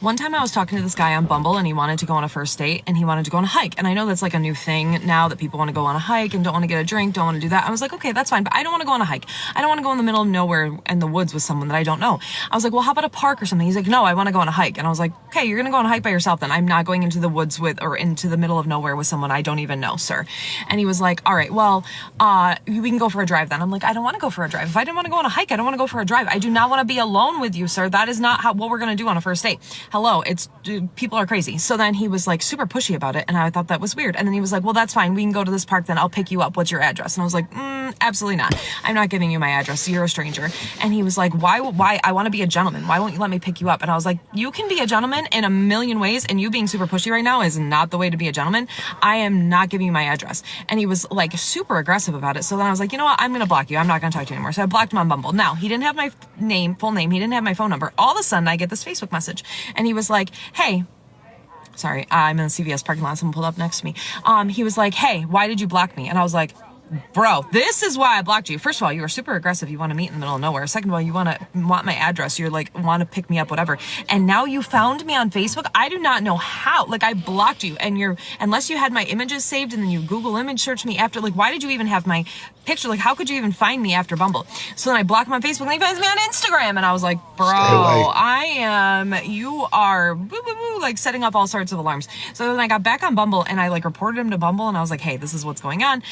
One time I was talking to this guy on Bumble and he wanted to go on a first date and he wanted to go on a hike. And I know that's like a new thing now that people want to go on a hike and don't want to get a drink, don't want to do that. I was like, okay, that's fine, but I don't want to go on a hike. I don't want to go in the middle of nowhere in the woods with someone that I don't know. I was like, well, how about a park or something? He's like, no, I want to go on a hike. And I was like, okay, you're going to go on a hike by yourself then. I'm not going into the woods or into the middle of nowhere with someone I don't even know, sir. And he was like, all right, well, we can go for a drive then. I'm like, I don't want to go for a drive. If I didn't want to go on a hike, I don't want to go for a drive. I do not want to be alone with you, sir. That is not what we're going to do on a first date. Hello, people are crazy. So then he was like super pushy about it, and I thought that was weird. And then he was like, well, that's fine. We can go to this park then. I'll pick you up. What's your address? And I was like, absolutely not. I'm not giving you my address. You're a stranger. And he was like, why? I want to be a gentleman. Why won't you let me pick you up? And I was like, you can be a gentleman in a million ways, and you being super pushy right now is not the way to be a gentleman. I am not giving you my address. And he was like super aggressive about it. So then I was like, you know what? I'm going to block you. I'm not going to talk to you anymore. So I blocked him on Bumble. Now, he didn't have my full name. He didn't have my phone number. All of a sudden, I get this Facebook message, and he was like, hey, sorry, I'm in the CVS parking lot. Someone pulled up next to me. He was like, hey, why did you block me? And I was like, bro, this is why I blocked you. First of all, you were super aggressive. You want to meet in the middle of nowhere. Second of all, you want my address. You're like, want to pick me up, whatever. And now you found me on Facebook. I do not know how. Like, I blocked you, and unless you had my images saved and then you Google image search me after, like, why did you even have my picture? Like, how could you even find me after Bumble? So then I blocked him on Facebook, and he finds me on Instagram. And I was like, bro, you are boo, boo, boo, like setting up all sorts of alarms. So then I got back on Bumble, and I like reported him to Bumble, and I was like, hey, this is what's going on.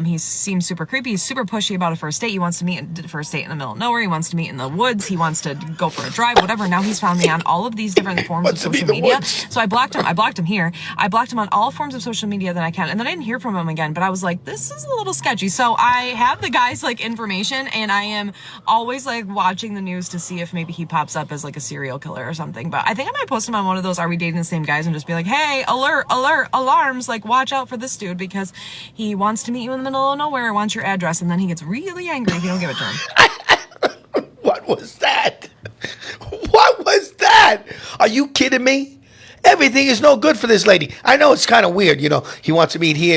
He seems super creepy. He's super pushy about a first date. He wants to meet a first date in the middle of nowhere. He wants to meet in the woods. He wants to go for a drive, whatever. Now he's found me on all of these different forms of social media. So I blocked him. I blocked him here. I blocked him on all forms of social media that I can. And then I didn't hear from him again, but I was like, this is a little sketchy. So I have the guy's like information, and I am always like watching the news to see if maybe he pops up as like a serial killer or something. But I think I might post him on one of those Are We Dating the Same Guys and just be like, hey, alert, alert, alarms, like watch out for this dude because he wants to meet you in the middle of nowhere, wants your address, and then he gets really angry if you don't give it to him. What was that? What was that? Are you kidding me? Everything is no good for this lady. I know it's kind of weird, you know. He wants to meet here.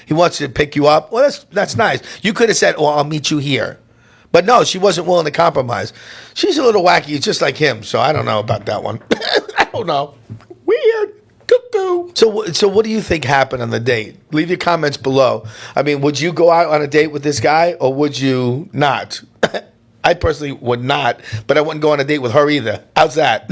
He wants to pick you up. Well, that's nice. You could have said, "Oh, I'll meet you here," but no, she wasn't willing to compromise. She's a little wacky, just like him. So I don't know about that one. I don't know. Weird. Cuckoo. So what do you think happened on the date? Leave your comments below. I mean, would you go out on a date with this guy or would you not? I personally would not, but I wouldn't go on a date with her either. How's that?